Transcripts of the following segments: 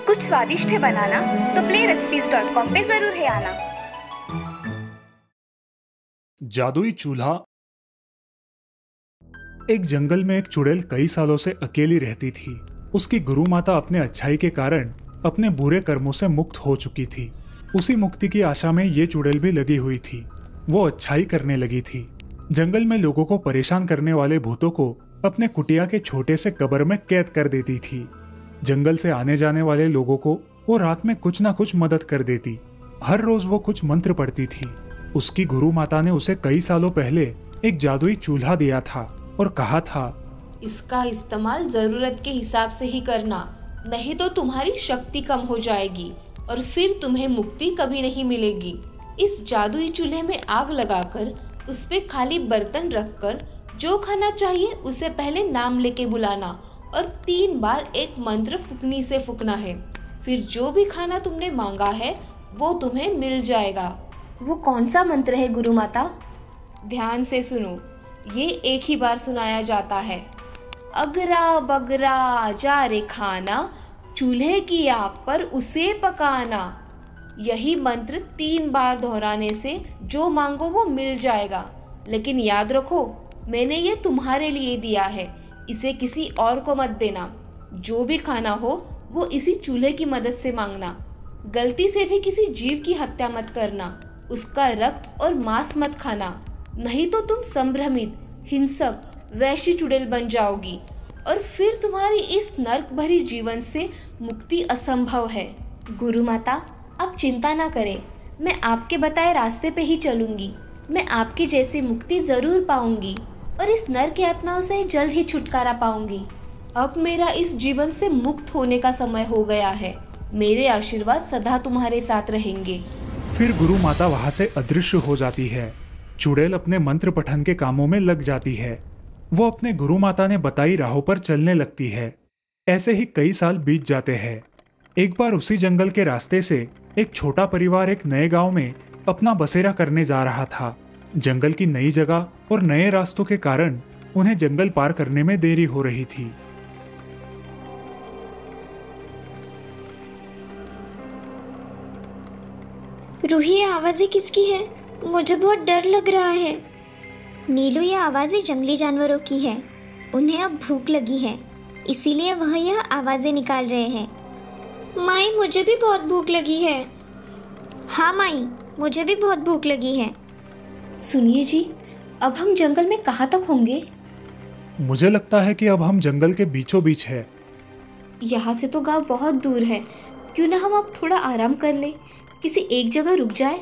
कुछ स्वादिष्ट है बनाना तो playrecipes.com पे जरूर है आना। जादुई चूल्हा। एक जंगल में एक चुड़ैल कई सालों से अकेली रहती थी। उसकी गुरु माता अपने अच्छाई के कारण अपने बुरे कर्मों से मुक्त हो चुकी थी। उसी मुक्ति की आशा में ये चुड़ैल भी लगी हुई थी। वो अच्छाई करने लगी थी। जंगल में लोगों को परेशान करने वाले भूतों को अपने कुटिया के छोटे से कब्र में कैद कर देती थी। जंगल से आने जाने वाले लोगों को वो रात में कुछ ना कुछ मदद कर देती। हर रोज वो कुछ मंत्र पढ़ती थी। उसकी गुरु माता ने उसे कई सालों पहले एक जादुई चूल्हा दिया था और कहा था, इसका इस्तेमाल जरूरत के हिसाब से ही करना, नहीं तो तुम्हारी शक्ति कम हो जाएगी और फिर तुम्हें मुक्ति कभी नहीं मिलेगी। इस जादुई चूल्हे में आग लगाकर उस पे खाली बर्तन रखकर जो खाना चाहिए उसे पहले नाम लेके बुलाना और 3 बार एक मंत्र फूकनी से फूकना है। फिर जो भी खाना तुमने मांगा है वो तुम्हें मिल जाएगा। वो कौन सा मंत्र है गुरु माता? ध्यान से सुनो, ये एक ही बार सुनाया जाता है। अगरा बगरा जा रे खाना, चूल्हे की आग पर उसे पकाना। यही मंत्र 3 बार दोहराने से जो मांगो वो मिल जाएगा। लेकिन याद रखो, मैंने ये तुम्हारे लिए दिया है, इसे किसी और को मत देना। जो भी खाना हो वो इसी चूल्हे की मदद से मांगना। गलती से भी किसी जीव की हत्या मत करना, उसका रक्त और मांस मत खाना, नहीं तो तुम संभ्रमित, हिंसक, वैशी चुड़ैल बन जाओगी और फिर तुम्हारी इस नर्क भरी जीवन से मुक्ति असंभव है। गुरु माता, आप चिंता ना करें, मैं आपके बताए रास्ते पे ही चलूंगी। मैं आपकी जैसी मुक्ति जरूर पाऊंगी और इस नर्क यातनाओं से जल्द ही छुटकारा पाऊंगी। अब मेरा इस जीवन से मुक्त होने का समय हो गया है। मेरे आशीर्वाद सदा तुम्हारे साथ रहेंगे। फिर गुरु माता वहां से अदृश्य हो जाती है। चुड़ैल अपने मंत्र पठन के कामों में लग जाती है। वो अपने गुरु माता ने बताई राहों पर चलने लगती है। ऐसे ही कई साल बीत जाते हैं। एक बार उसी जंगल के रास्ते से एक छोटा परिवार एक नए गांव में अपना बसेरा करने जा रहा था। जंगल की नई जगह और नए रास्तों के कारण उन्हें जंगल पार करने में देरी हो रही थी। रूही, ये आवाज़ें किसकी है? मुझे बहुत डर लग रहा है। नीलू, ये आवाज़ें जंगली जानवरों की है। उन्हें अब भूख लगी है, इसीलिए वह यह आवाज़ें निकाल रहे हैं। माई, मुझे भी बहुत भूख लगी है। हाँ माई, मुझे भी बहुत भूख लगी है। सुनिए जी, अब हम जंगल में कहाँ तक होंगे? मुझे लगता है कि अब हम जंगल के बीचों बीच है। यहाँ से तो गांव बहुत दूर है, क्यों ना हम अब थोड़ा आराम कर ले, किसी एक जगह रुक जाए।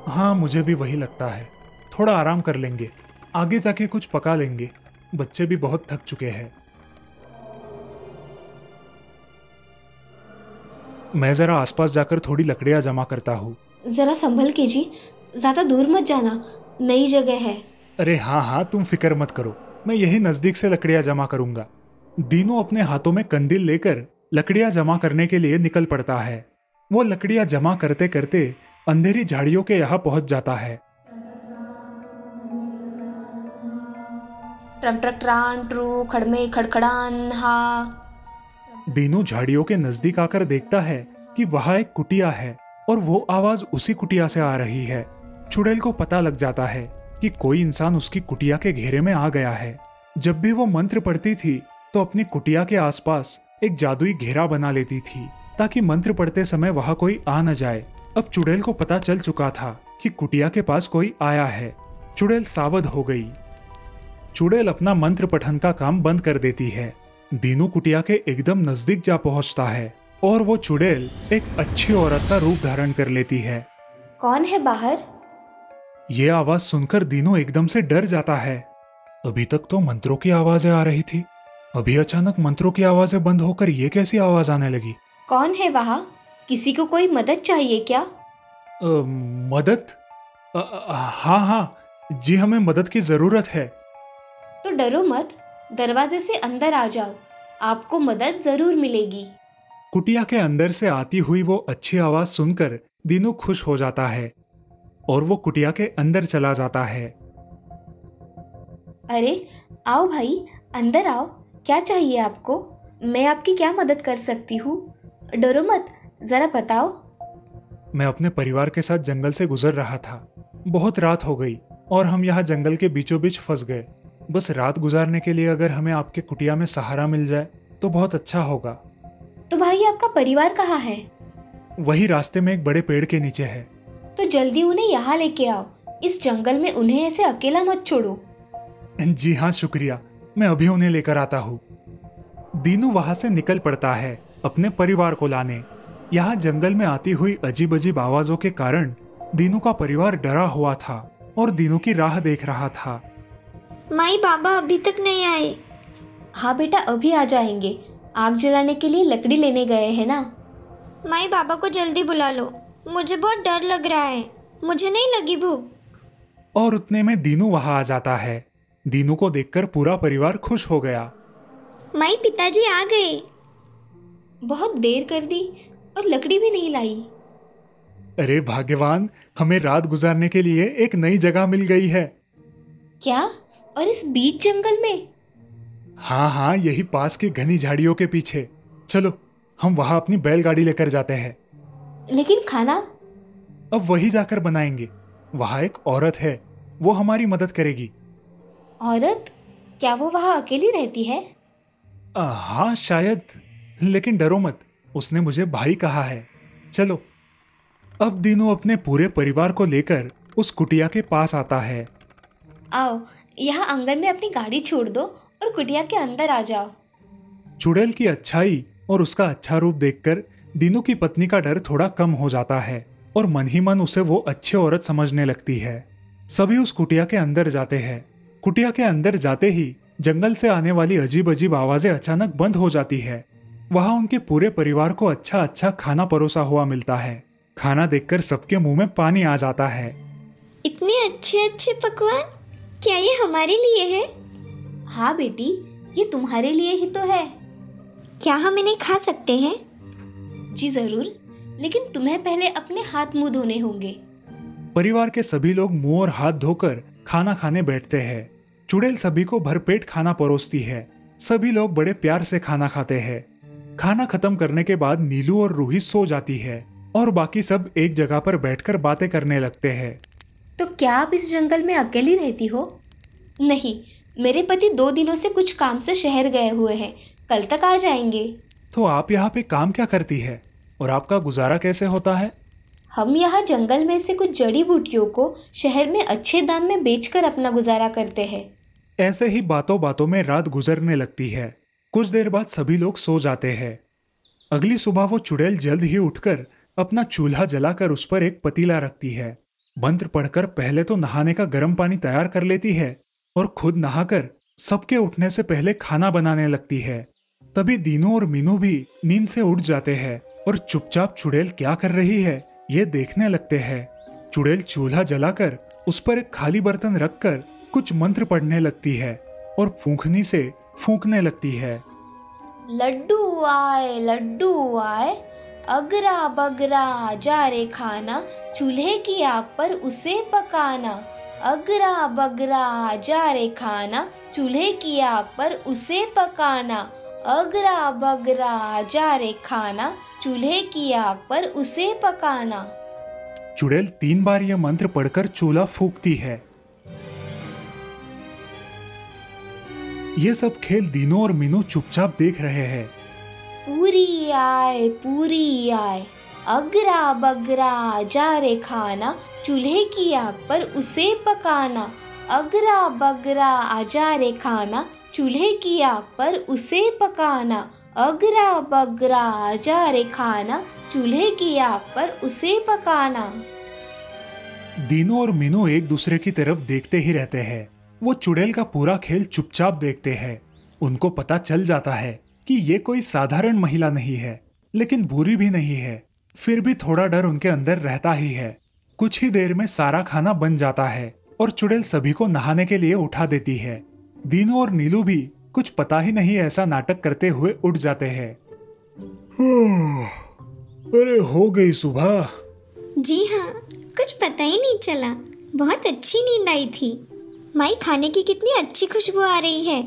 हाँ, मुझे भी वही लगता है। थोड़ा आराम कर लेंगे, आगे जाके कुछ पका लेंगे। बच्चे भी बहुत थक चुके हैं। मैं जरा आसपास जाकर थोड़ी लकड़ियां जमा करता हूँ। जरा संभल के जी, ज्यादा दूर मत जाना, नई जगह है। अरे हाँ हाँ, तुम फिक्र मत करो, मैं यही नजदीक से लकड़ियां जमा करूंगा। दीनू अपने हाथों में कंदील लेकर लकड़ियां जमा करने के लिए निकल पड़ता है। वो लकड़ियां जमा करते करते अंधेरी झाड़ियों के यहाँ पहुंच जाता है। ट्रक ट्रक ट्रान ट्रू खड़मे खड़खड़ान हा। दीनू झाड़ियों के नजदीक आकर देखता है कि वहाँ एक कुटिया है और वो आवाज उसी कुटिया से आ रही है। चुड़ैल को पता लग जाता है कि कोई इंसान उसकी कुटिया के घेरे में आ गया है। जब भी वो मंत्र पढ़ती थी तो अपनी कुटिया के आसपास एक जादुई घेरा बना लेती थी ताकि मंत्र पढ़ते समय वहाँ कोई आ न जाए। अब चुड़ैल को पता चल चुका था कि कुटिया के पास कोई आया है। चुड़ैल सावध हो गई। चुड़ैल अपना मंत्र पठन का काम बंद कर देती है। दीनू कुटिया के एकदम नजदीक जा पहुंचता है और वो चुड़ैल एक अच्छी औरत का रूप धारण कर लेती है। कौन है बाहर? ये आवाज सुनकर दीनू एकदम से डर जाता है। अभी तक तो मंत्रों की आवाजें आ रही थी, अभी अचानक मंत्रों की आवाजें बंद होकर ये कैसी आवाज आने लगी? कौन है वहाँ? किसी को कोई मदद चाहिए क्या? मदद? हाँ हाँ जी, हमें मदद की जरूरत है। तो डरो मत, दरवाजे से अंदर आ जाओ, आपको मदद जरूर मिलेगी। कुटिया के अंदर से आती हुई वो अच्छी आवाज सुनकर दीनू खुश हो जाता है और वो कुटिया के अंदर चला जाता है। अरे, आओ भाई, अंदर आओ। क्या चाहिए आपको? मैं आपकी क्या मदद कर सकती हूँ? डरो मत, ज़रा बताओ। मैं अपने परिवार के साथ जंगल से गुजर रहा था। बहुत रात हो गई और हम यहाँ जंगल के बीचों बीच फंस गए। बस रात गुजारने के लिए अगर हमें आपके कुटिया में सहारा मिल जाए तो बहुत अच्छा होगा। तो भाई, आपका परिवार कहाँ है? वही रास्ते में एक बड़े पेड़ के नीचे है। तो जल्दी उन्हें यहाँ लेके आओ। इस जंगल में उन्हें ऐसे अकेला मत छोड़ो। जी हाँ, शुक्रिया, मैं अभी उन्हें लेकर आता हूँ। दीनू वहां से निकल पड़ता है अपने परिवार को लाने। यहाँ जंगल में आती हुई अजीब अजीब आवाजों के कारण दीनू का परिवार डरा हुआ था और दीनू की राह देख रहा था। माई बाबा अभी तक नहीं आए। हाँ बेटा, अभी आ जाएंगे। आग जलाने के लिए लकड़ी लेने गए हैं ना। माई बाबा को जल्दी बुला लो, मुझे बहुत डर लग रहा है। मुझे नहीं लगी भूख। और उतने में दीनू वहां आ जाता है। दीनू को देखकर पूरा परिवार खुश हो गया। माई पिताजी आ गए। बहुत देर कर दी और लकड़ी भी नहीं लाई। अरे भाग्यवान, हमें रात गुजारने के लिए एक नई जगह मिल गई है। क्या? और इस बीच जंगल में? हाँ हाँ, यही पास की घनी झाड़ियों के पीछे। चलो, हम वहां अपनी बैलगाड़ी लेकर जाते हैं। लेकिन खाना? अब वही जाकर बनाएंगे। वहां एक औरत है, वो हमारी मदद करेगी। औरत? क्या वो वहाँ अकेली रहती है? हाँ शायद, लेकिन डरो मत, उसने मुझे भाई कहा है। चलो। अब दीनू अपने पूरे परिवार को लेकर उस कुटिया के पास आता है। आओ, यहाँ आंगन में अपनी गाड़ी छोड़ दो और कुटिया के अंदर आ जाओ। चुड़ैल की अच्छाई और उसका अच्छा रूप देखकर दीनू की पत्नी का डर थोड़ा कम हो जाता है और मन ही मन उसे वो अच्छी औरत समझने लगती है। सभी उस कुटिया के अंदर जाते हैं। कुटिया के अंदर जाते ही जंगल से आने वाली अजीब अजीब आवाजें अचानक बंद हो जाती है। वहां उनके पूरे परिवार को अच्छा अच्छा खाना परोसा हुआ मिलता है। खाना देखकर सबके मुंह में पानी आ जाता है। इतने अच्छे अच्छे पकवान, क्या ये हमारे लिए है? हाँ बेटी, ये तुम्हारे लिए ही तो है। क्या हम इन्हें खा सकते हैं? जी जरूर, लेकिन तुम्हें पहले अपने हाथ मुंह धोने होंगे। परिवार के सभी लोग मुंह और हाथ धोकर खाना खाने बैठते हैं। चुड़ैल सभी को भरपेट खाना परोसती है। सभी लोग बड़े प्यार से खाना खाते हैं। खाना खत्म करने के बाद नीलू और रूही सो जाती है और बाकी सब एक जगह पर बैठकर बातें करने लगते हैं। तो क्या आप इस जंगल में अकेली रहती हो? नहीं, मेरे पति 2 दिनों से कुछ काम से शहर गए हुए हैं, कल तक आ जाएंगे। तो आप यहाँ पे काम क्या करती है और आपका गुजारा कैसे होता है? हम यहाँ जंगल में से कुछ जड़ी बूटियों को शहर में अच्छे दाम में बेचकर अपना गुजारा करते हैं। ऐसे ही बातों बातों में रात गुजरने लगती है। कुछ देर बाद सभी लोग सो जाते हैं। अगली सुबह वो चुड़ैल जल्द ही उठकर अपना चूल्हा जलाकर उस पर एक पतीला रखती है। मंत्र पढ़कर पहले तो नहाने का गर्म पानी तैयार कर लेती है और खुद नहाकर सबके उठने से पहले खाना बनाने लगती है। तभी दीनू और मीनू भी नींद से उठ जाते हैं और चुपचाप चुड़ैल क्या कर रही है ये देखने लगते हैं। चुड़ैल चूल्हा जलाकर उस पर एक खाली बर्तन रखकर कुछ मंत्र पढ़ने लगती है और फूंकनी से फूंकने लगती है। लड्डू आए, अगरा बगरा जा रे खाना, चूल्हे की आग पर उसे पकाना। अगरा बगरा जा रे खाना, चूल्हे की आग पर उसे पकाना। अगरा बगरा जा रे खाना, चूल्हे की आग पर उसे पकाना। चुड़ैल 3 बार यह मंत्र पढ़कर चूल्हा फूंकती है। ये सब खेल दीनू और मीनू चुपचाप देख रहे हैं। पूरी आए, अगरा बगरा जा रे खाना, चूल्हे की आग पर उसे पकाना। अगरा बगरा जा रे खाना, चूल्हे की आग पर उसे पकाना। अगरा बगरा जा रे खाना, चूल्हे की आग पर उसे पकाना। दीनू और मीनू एक दूसरे की तरफ देखते ही रहते हैं। वो चुड़ैल का पूरा खेल चुपचाप देखते हैं। उनको पता चल जाता है कि ये कोई साधारण महिला नहीं है, लेकिन बुरी भी नहीं है। फिर भी थोड़ा डर उनके अंदर रहता ही है। कुछ ही देर में सारा खाना बन जाता है और चुड़ैल सभी को नहाने के लिए उठा देती है। दीनू और नीलू भी कुछ पता ही नहीं ऐसा नाटक करते हुए उठ जाते हैं। अरे हो गई सुबह। जी हाँ, कुछ पता ही नहीं चला। बहुत अच्छी नींद आई थी। माई, खाने की कितनी अच्छी खुशबू आ रही है।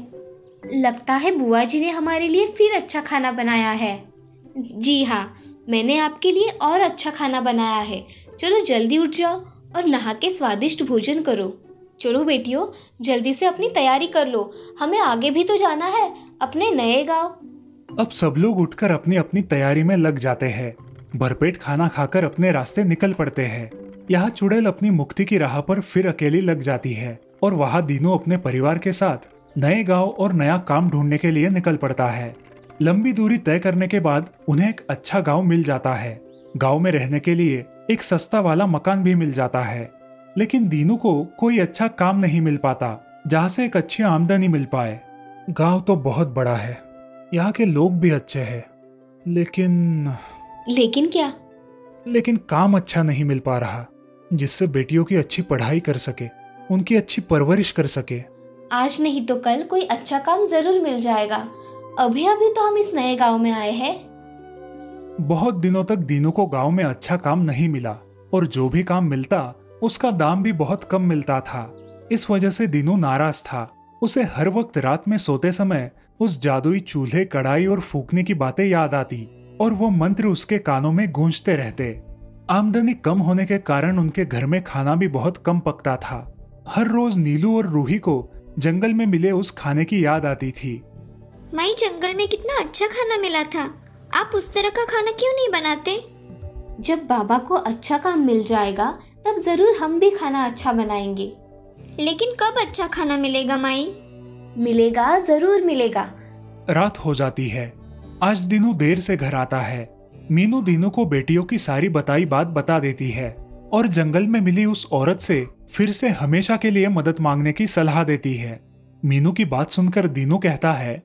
लगता है बुआ जी ने हमारे लिए फिर अच्छा खाना बनाया है। जी हाँ, मैंने आपके लिए और अच्छा खाना बनाया है। चलो जल्दी उठ जाओ और नहा के स्वादिष्ट भोजन करो। चलो बेटियों, जल्दी से अपनी तैयारी कर लो, हमें आगे भी तो जाना है, अपने नए गांव। अब सब लोग उठकर अपनी अपनी तैयारी में लग जाते हैं। भरपेट खाना खाकर अपने रास्ते निकल पड़ते हैं। यहाँ चुड़ैल अपनी मुक्ति की राह पर फिर अकेली लग जाती है और वहाँ दीनू अपने परिवार के साथ नए गांव और नया काम ढूंढने के लिए निकल पड़ता है। लंबी दूरी तय करने के बाद उन्हें एक अच्छा गांव मिल जाता है। गांव में रहने के लिए एक सस्ता वाला मकान भी मिल जाता है, लेकिन दीनू को कोई अच्छा काम नहीं मिल पाता जहाँ से एक अच्छी आमदनी मिल पाए। गांव तो बहुत बड़ा है, यहाँ के लोग भी अच्छे हैं, लेकिन क्या? लेकिन काम अच्छा नहीं मिल पा रहा जिससे बेटियों की अच्छी पढ़ाई कर सके, उनकी अच्छी परवरिश कर सके। आज नहीं तो कल कोई अच्छा काम जरूर मिल जाएगा। अभी अभी तो हम इस नए गांव में आए हैं। बहुत दिनों तक दीनू को गांव में अच्छा काम नहीं मिला और जो भी काम मिलता उसका दाम भी बहुत कम मिलता था। इस वजह से दीनू नाराज था। उसे हर वक्त रात में सोते समय उस जादुई चूल्हे, कढ़ाई और फूकने की बातें याद आती और वो मंत्र उसके कानों में गूंजते रहते। आमदनी कम होने के कारण उनके घर में खाना भी बहुत कम पकता था। हर रोज नीलू और रूही को जंगल में मिले उस खाने की याद आती थी। माई, जंगल में कितना अच्छा खाना मिला था, आप उस तरह का खाना क्यों नहीं बनाते? जब बाबा को अच्छा काम मिल जाएगा तब जरूर हम भी खाना अच्छा बनाएंगे। लेकिन कब अच्छा खाना मिलेगा माई? मिलेगा, जरूर मिलेगा। रात हो जाती है। आज दीनू देर से घर आता है। मीनू दीनू को बेटियों की सारी बताई बात बता देती है और जंगल में मिली उस औरत से फिर से हमेशा के लिए मदद मांगने की सलाह देती है। मीनू की बात सुनकर दीनू कहता है,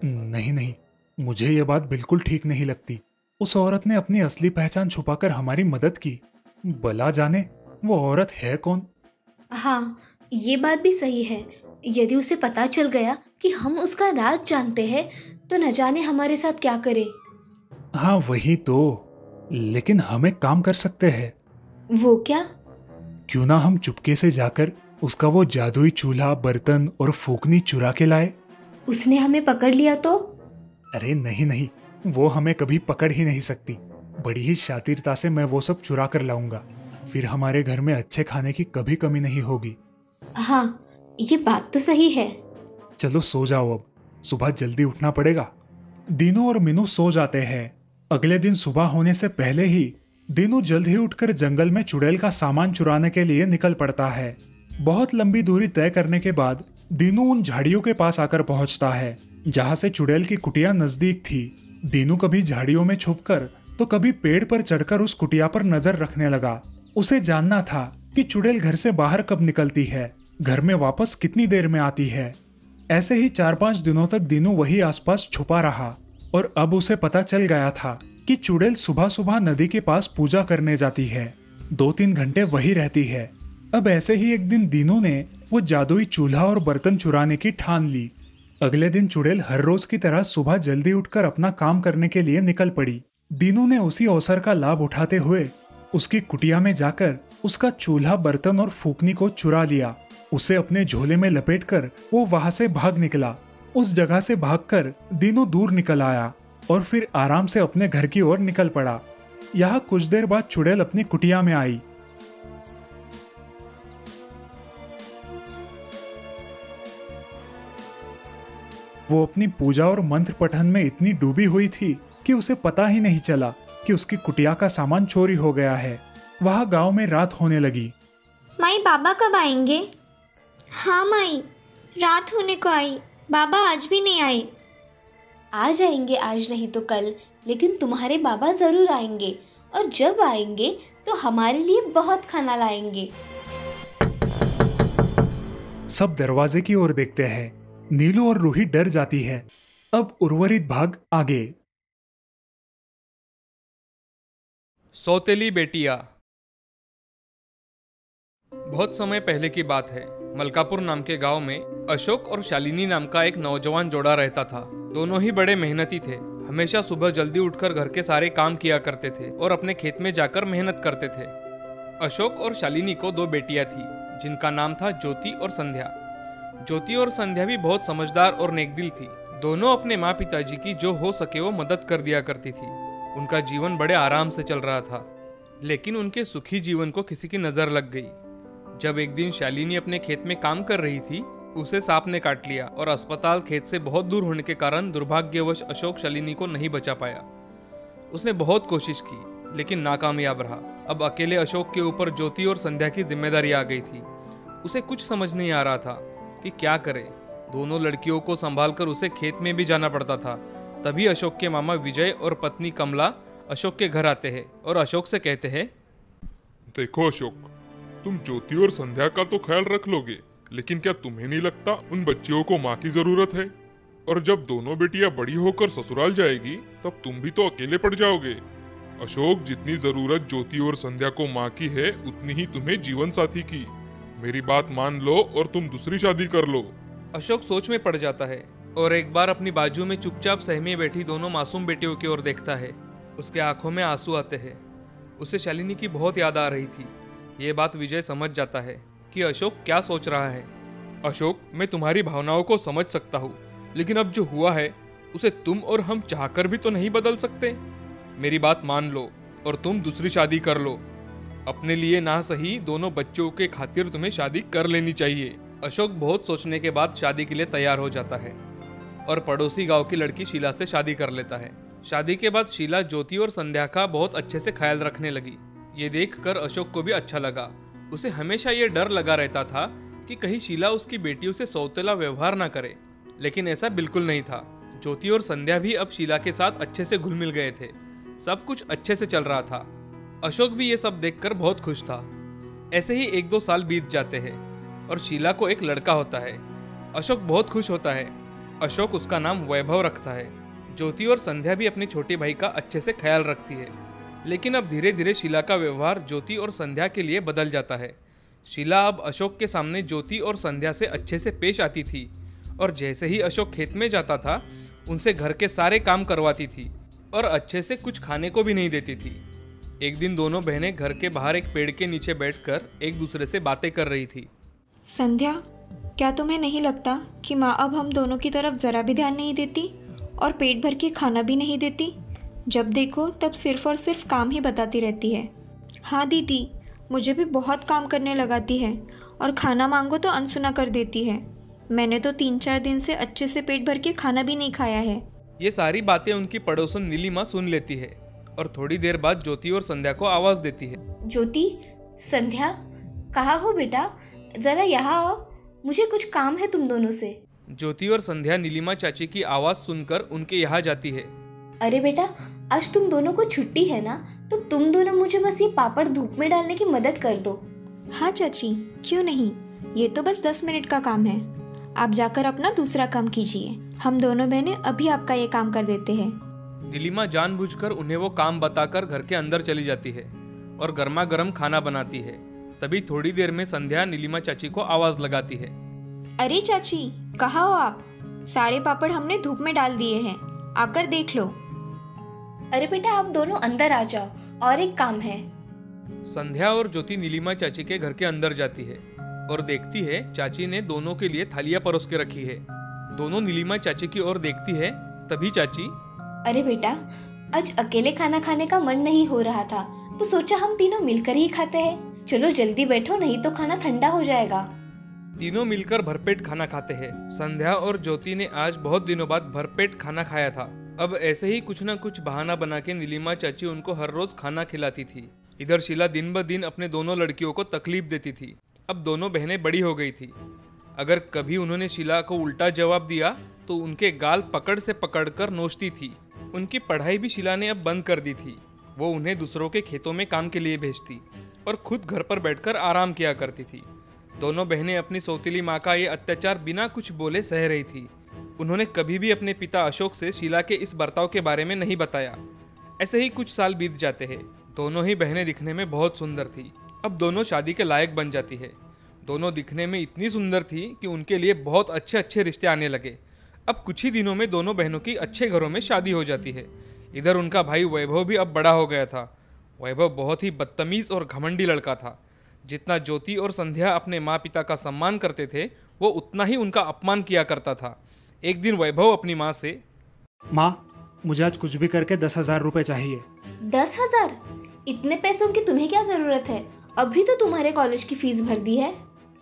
नहीं, मुझे ये बात बिल्कुल ठीक नहीं लगती। उस औरत ने अपनी असली पहचान छुपाकर हमारी मदद की। भला जाने वो औरत है कौन? हाँ, ये बात भी सही है। यदि उसे पता चल गया कि हम उसका राज जानते हैं तो न जाने हमारे साथ क्या करे। हाँ वही तो, लेकिन हम एक काम कर सकते हैं। वो क्या? क्यों ना हम चुपके से जाकर उसका वो जादुई चूल्हा, बर्तन और फूकनी चुरा के लाए। उसने हमें पकड़ लिया तो? अरे नहीं, वो हमें कभी पकड़ ही नहीं सकती। बड़ी ही शातिरता से मैं वो सब चुरा कर लाऊंगा। फिर हमारे घर में अच्छे खाने की कभी कमी नहीं होगी। हाँ, ये बात तो सही है। चलो सो जाओ, अब सुबह जल्दी उठना पड़ेगा। दीनू और मीनू सो जाते हैं। अगले दिन सुबह होने से पहले ही दीनू जल्द ही उठकर जंगल में चुड़ैल का सामान चुराने के लिए निकल पड़ता है। बहुत लंबी दूरी तय करने के बाद दीनू उन झाड़ियों के पास आकर पहुंचता है जहां से चुड़ैल की कुटिया नजदीक थी। दीनू कभी झाड़ियों में छुपकर तो कभी पेड़ पर चढ़कर उस कुटिया पर नजर रखने लगा। उसे जानना था कि चुड़ैल घर से बाहर कब निकलती है, घर में वापस कितनी देर में आती है। ऐसे ही 4-5 दिनों तक दीनू वही आसपास छुपा रहा और अब उसे पता चल गया था कि चुड़ैल सुबह सुबह नदी के पास पूजा करने जाती है। 2-3 घंटे वही रहती है। अब ऐसे ही एक दिन दीनू ने वो जादुई चूल्हा और बर्तन चुराने की ठान ली। अगले दिन चुड़ैल हर रोज की तरह सुबह जल्दी उठकर अपना काम करने के लिए निकल पड़ी। दीनू ने उसी अवसर का लाभ उठाते हुए उसकी कुटिया में जाकर उसका चूल्हा, बर्तन और फूकनी को चुरा लिया। उसे अपने झोले में लपेटकर वो वहां से भाग निकला। उस जगह से भागकर दीनू दूर निकल आया और फिर आराम से अपने घर की ओर निकल पड़ा। यहाँ कुछ देर बाद चुड़ैल अपनी कुटिया में आई। वो अपनी पूजा और मंत्र पठन में इतनी डूबी हुई थी कि उसे पता ही नहीं चला कि उसकी कुटिया का सामान चोरी हो गया है। वहाँ गांव में रात होने लगी। माई, बाबा कब आएंगे? हाँ माई, रात होने को आई, बाबा आज भी नहीं आए। आ जाएंगे आज नहीं तो कल, लेकिन तुम्हारे बाबा जरूर आएंगे और जब आएंगे तो हमारे लिए बहुत खाना लाएंगे। सब दरवाजे की ओर देखते हैं। नीलू और रूही डर जाती है। अब उर्वरित भाग आगे। सौतेली बेटिया। बहुत समय पहले की बात है। मलकापुर नाम के गांव में अशोक और शालिनी नाम का एक नौजवान जोड़ा रहता था। दोनों ही बड़े मेहनती थे। हमेशा सुबह जल्दी उठकर घर के सारे काम किया करते थे और अपने खेत में जाकर मेहनत करते थे। अशोक और शालिनी को 2 बेटियां थी जिनका नाम था ज्योति और संध्या। ज्योति और संध्या भी बहुत समझदार और नेकदिल थी। दोनों अपने माँ पिताजी की जो हो सके वो मदद कर दिया करती थी। उनका जीवन बड़े आराम से चल रहा था, लेकिन उनके सुखी जीवन को किसी की नजर लग गई। जब एक दिन शालिनी अपने खेत में काम कर रही थी, उसे सांप ने काट लिया और अस्पताल खेत से बहुत दूर होने के कारण दुर्भाग्यवश अशोक शालिनी को नहीं बचा पाया। उसने बहुत कोशिश की लेकिन नाकामयाब रहा। अब अकेले अशोक के ऊपर ज्योति और संध्या की जिम्मेदारी आ गई थी। उसे कुछ समझ नहीं आ रहा था कि क्या करे। दोनों लड़कियों को संभालकर उसे खेत में भी जाना पड़ता था। तभी अशोक के मामा विजय और पत्नी कमला अशोक के घर आते हैं और अशोक से कहते हैं, देखो अशोक, तुम ज्योति और संध्या का तो ख्याल रख लोगे, लेकिन क्या तुम्हें नहीं लगता उन बच्चियों को माँ की जरूरत है? और जब दोनों बेटियां बड़ी होकर ससुराल जाएगी तब तुम भी तो अकेले पड़ जाओगे। अशोक, जितनी जरूरत ज्योति और संध्या को माँ की है उतनी ही तुम्हें जीवन साथी की। मेरी बात मान लो और तुम दूसरी शादी कर लो। अशोक सोच में पड़ जाता है और एक बार अपनी बाजू में चुपचाप सहमे बैठी दोनों मासूम बेटियों की ओर देखता है। उसके आंखों में आंसू आते हैं। उसे शालिनी की बहुत याद आ रही थी। ये बात विजय समझ जाता है कि अशोक क्या सोच रहा है। अशोक, मैं तुम्हारी भावनाओं को समझ सकता हूँ, लेकिन अब जो हुआ है उसे तुम और हम चाहकर भी तो नहीं बदल सकते। मेरी बात मान लो और तुम दूसरी शादी कर लो। अपने लिए ना सही, दोनों बच्चों के खातिर तुम्हें शादी कर लेनी चाहिए। अशोक बहुत सोचने के बाद शादी के लिए तैयार हो जाता है और पड़ोसी गांव की लड़की शीला से शादी कर लेता है। शादी के बाद शीला ज्योति और संध्या का बहुत अच्छे से ख्याल रखने लगी। ये देखकर अशोक को भी अच्छा लगा। उसे हमेशा ये डर लगा रहता था कि कहीं शीला उसकी बेटियों से सौतेला व्यवहार ना करे, लेकिन ऐसा बिल्कुल नहीं था। ज्योति और संध्या भी अब शीला के साथ अच्छे से घुल मिल गए थे। सब कुछ अच्छे से चल रहा था। अशोक भी ये सब देखकर बहुत खुश था। ऐसे ही 1-2 साल बीत जाते हैं और शीला को एक लड़का होता है। अशोक बहुत खुश होता है। अशोक उसका नाम वैभव रखता है। ज्योति और संध्या भी अपने छोटे भाई का अच्छे से ख्याल रखती है, लेकिन अब धीरे धीरे शीला का व्यवहार ज्योति और संध्या के लिए बदल जाता है। शीला अब अशोक के सामने ज्योति और संध्या से अच्छे से पेश आती थी और जैसे ही अशोक खेत में जाता था उनसे घर के सारे काम करवाती थी और अच्छे से कुछ खाने को भी नहीं देती थी। एक दिन दोनों बहनें घर के बाहर एक पेड़ के नीचे बैठकर एक दूसरे से बातें कर रही थी। संध्या, क्या तुम्हें नहीं लगता कि माँ अब हम दोनों की तरफ ज़रा भी ध्यान नहीं देती और पेट भर के खाना भी नहीं देती? जब देखो तब सिर्फ और सिर्फ काम ही बताती रहती है। हाँ दीदी, मुझे भी बहुत काम करने लगाती है और खाना मांगो तो अनसुना कर देती है। मैंने तो 3-4 दिन से अच्छे से पेट भर के खाना भी नहीं खाया है। ये सारी बातें उनकी पड़ोसन नीलिमा सुन लेती है और थोड़ी देर बाद ज्योति और संध्या को आवाज देती है। ज्योति, संध्या, कहाँ हो बेटा? जरा यहाँ आओ, मुझे कुछ काम है तुम दोनों से। ज्योति और संध्या नीलिमा चाची की आवाज सुनकर उनके यहाँ जाती है। अरे बेटा, आज तुम दोनों को छुट्टी है ना, तो तुम दोनों मुझे बस ये पापड़ धूप में डालने की मदद कर दो। हाँ चाची, क्यों नहीं, ये तो बस 10 मिनट का काम है। आप जाकर अपना दूसरा काम कीजिए, हम दोनों बहनें अभी आपका ये काम कर देते हैं। नीलिमा जानबूझकर उन्हें वो काम बताकर घर के अंदर चली जाती है और गर्मा गर्म खाना बनाती है। तभी थोड़ी देर में संध्या नीलिमा चाची को आवाज लगाती है। अरे चाची, कहाँ हो आप? सारे पापड़ हमने धूप में डाल दिए हैं, आकर देख लो। अरे बेटा, आप दोनों अंदर आ जाओ, और एक काम है। संध्या और ज्योति नीलिमा चाची के घर के अंदर जाती है और देखती है चाची ने दोनों के लिए थालियां परोस के रखी है। दोनों नीलिमा चाची की ओर देखती है। तभी चाची, अरे बेटा, आज अकेले खाना खाने का मन नहीं हो रहा था, तो सोचा हम तीनों मिलकर ही खाते हैं। चलो जल्दी बैठो, नहीं तो खाना ठंडा हो जाएगा। तीनों मिलकर भरपेट खाना खाते हैं। संध्या और ज्योति ने आज बहुत दिनों बाद भरपेट खाना खाया था। अब ऐसे ही कुछ न कुछ बहाना बना के नीलिमा चाची उनको हर रोज खाना खिलाती थी। इधर शीला दिन ब दिन अपने दोनों लड़कियों को तकलीफ देती थी। अब दोनों बहनें बड़ी हो गई थी। अगर कभी उन्होंने शीला को उल्टा जवाब दिया तो उनके गाल पकड़ से पकड़कर नोचती थी। उनकी पढ़ाई भी शीला ने अब बंद कर दी थी। वो उन्हें दूसरों के खेतों में काम के लिए भेजती और खुद घर पर बैठकर आराम किया करती थी। दोनों बहनें अपनी सौतीली माँ का ये अत्याचार बिना कुछ बोले सह रही थी। उन्होंने कभी भी अपने पिता अशोक से शीला के इस बर्ताव के बारे में नहीं बताया। ऐसे ही कुछ साल बीत जाते हैं। दोनों ही बहनें दिखने में बहुत सुंदर थी। अब दोनों शादी के लायक बन जाती है। दोनों दिखने में इतनी सुंदर थी कि उनके लिए बहुत अच्छे अच्छे रिश्ते आने लगे। अब कुछ ही दिनों में दोनों बहनों की अच्छे घरों में शादी हो जाती है। इधर उनका भाई वैभव भी अब बड़ा हो गया था। वैभव बहुत ही बदतमीज और घमंडी लड़का था। जितना ज्योति और संध्या अपने माँ पिता का सम्मान करते थे, वो उतना ही उनका अपमान किया करता था। एक दिन वैभव अपनी माँ से, माँ, मुझे आज कुछ भी करके 10,000 रुपये चाहिए। 10,000? इतने पैसों की तुम्हें क्या जरूरत है? अभी तो तुम्हारे कॉलेज की फीस भर दी है।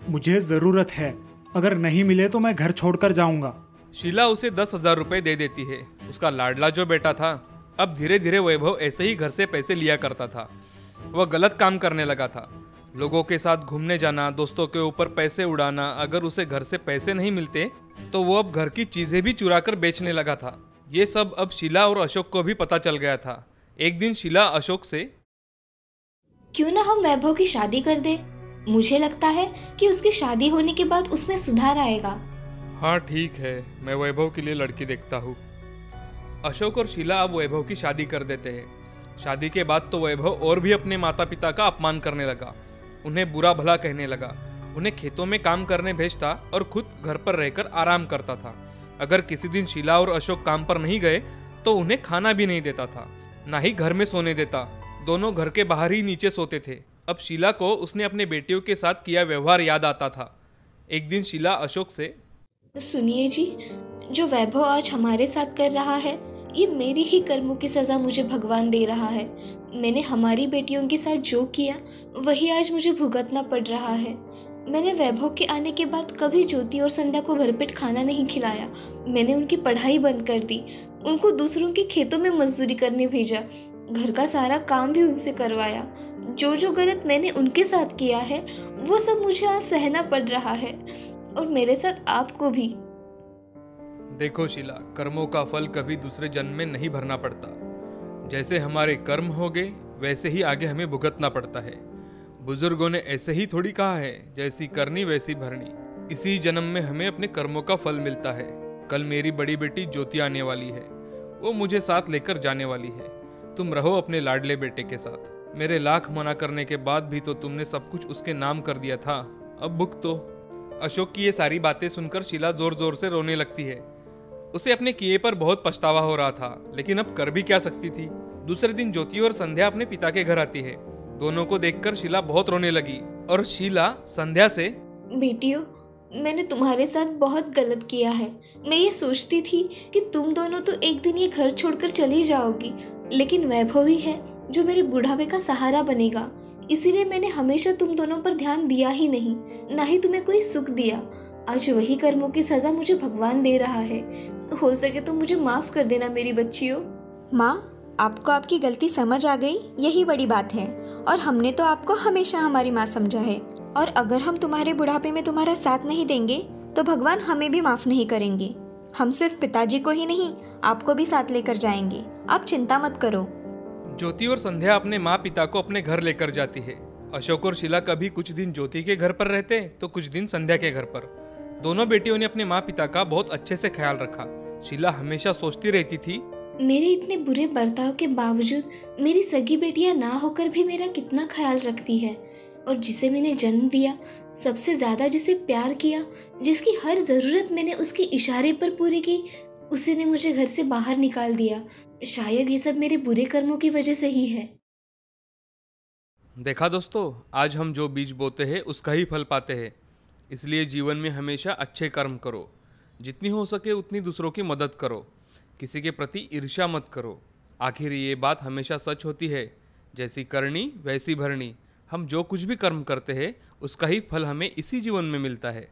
मुझे ज़रूरत है, अगर नहीं मिले तो मैं घर छोड़कर जाऊंगा। शीला उसे 10,000 रुपये दे देती है। उसका लाडला जो बेटा था, अब धीरे धीरे वैभव ऐसे ही घर से पैसे लिया करता था। वह गलत काम करने लगा था। लोगों के साथ घूमने जाना, दोस्तों के ऊपर पैसे उड़ाना। अगर उसे घर से पैसे नहीं मिलते तो वो अब घर की चीजें भी चुरा कर बेचने लगा था। ये सब अब शीला और अशोक को भी पता चल गया था। एक दिन शीला अशोक से, क्यों ना हम वैभव की शादी कर दे? मुझे लगता है कि उसकी शादी होने के बाद उसमें सुधार आएगा। हाँ ठीक है, मैं वैभव के लिए लड़की देखता हूँ। अशोक और शीला अब वैभव की शादी कर देते हैं। शादी के बाद तो वैभव और भी अपने माता पिता का अपमान करने लगा। उन्हें बुरा भला कहने लगा। उन्हें खेतों में काम करने भेजता और खुद घर पर रहकर आराम करता था। अगर किसी दिन शीला और अशोक काम पर नहीं गए तो उन्हें खाना भी नहीं देता था, ना ही घर में सोने देता। दोनों घर के बाहर ही नीचे सोते थे। अब शीला को उसने अपने बेटियों के साथ किया व्यवहार याद आता था। एक दिन शीला अशोक से, सुनिए जी, जो वैभव आज हमारे साथ कर रहा है, ये मेरी ही कर्मों की सजा मुझे भगवान दे रहा है। मैंने हमारी बेटियों के साथ जो किया वही आज मुझे भुगतना पड़ रहा है। मैंने वैभव के आने के बाद कभी ज्योति और संध्या को भरपेट खाना नहीं खिलाया। मैंने उनकी पढ़ाई बंद कर दी, उनको दूसरों के खेतों में मजदूरी करने भेजा, घर का सारा काम भी उनसे करवाया। जो जो गलत मैंने उनके साथ किया है वो सब मुझे आज सहना पड़ रहा है, और मेरे साथ आपको भी। देखो शीला, कर्मों का फल कभी दूसरे जन्म में नहीं भरना पड़ता। जैसे हमारे कर्म हो गए वैसे ही आगे हमें भुगतना पड़ता है। बुजुर्गों ने ऐसे ही थोड़ी कहा है, जैसी करनी वैसी भरनी। इसी जन्म में हमें अपने कर्मों का फल मिलता है। कल मेरी बड़ी बेटी ज्योति आने वाली है, वो मुझे साथ लेकर जाने वाली है। तुम रहो अपने लाडले बेटे के साथ। मेरे लाख मना करने के बाद भी तो तुमने सब कुछ उसके नाम कर दिया था, अब भुगतो। अशोक की ये सारी बातें सुनकर शीला जोर जोर से रोने लगती है। उसे अपने किए पर बहुत पछतावा हो रहा था, लेकिन अब कर भी क्या सकती थी। दूसरे दिन ज्योति और संध्या अपने पिता के घर आती है। दोनों को देखकर शीला बहुत रोने लगी और शीला संध्या से, बेटियों, मैंने तुम्हारे साथ बहुत गलत किया है। मैं ये सोचती थी कि तुम दोनों तो एक दिन ये घर छोड़कर चली जाओगी, लेकिन वैभव ही है जो मेरे बुढ़ापे का सहारा बनेगा। इसीलिए मैंने हमेशा तुम दोनों पर ध्यान दिया ही नहीं, ना ही तुम्हें कोई सुख दिया। आज वही कर्मों की सजा मुझे भगवान दे रहा है। हो सके तो मुझे माफ कर देना मेरी बच्चियों। माँ, आपको आपकी गलती समझ आ गई, यही बड़ी बात है। और हमने तो आपको हमेशा हमारी माँ समझा है, और अगर हम तुम्हारे बुढ़ापे में तुम्हारा साथ नहीं देंगे तो भगवान हमें भी माफ नहीं करेंगे। हम सिर्फ पिताजी को ही नहीं, आपको भी साथ लेकर जाएंगे। आप चिंता मत करो। ज्योति और संध्या अपने माँ पिता को अपने घर लेकर जाती है। अशोक और शीला कभी कुछ दिन ज्योति के घर पर रहते तो कुछ दिन संध्या के घर पर। दोनों बेटियों ने अपने माँ पिता का बहुत अच्छे से ख्याल रखा। शीला हमेशा सोचती रहती थी, मेरे इतने बुरे बर्ताव के बावजूद मेरी सगी बेटियां ना होकर भी मेरा कितना ख्याल रखती है, और जिसे मैंने जन्म दिया, सबसे ज्यादा जिसे प्यार किया, जिसकी हर जरूरत मैंने उसके इशारे पर पूरी की, उसी ने मुझे घर से बाहर निकाल दिया। शायद ये सब मेरे बुरे कर्मों की वजह से ही है। देखा दोस्तों, आज हम जो बीज बोते हैं उसका ही फल पाते हैं। इसलिए जीवन में हमेशा अच्छे कर्म करो, जितनी हो सके उतनी दूसरों की मदद करो, किसी के प्रति ईर्ष्या मत करो। आखिर ये बात हमेशा सच होती है, जैसी करनी वैसी भरनी। हम जो कुछ भी कर्म करते हैं उसका ही फल हमें इसी जीवन में मिलता है।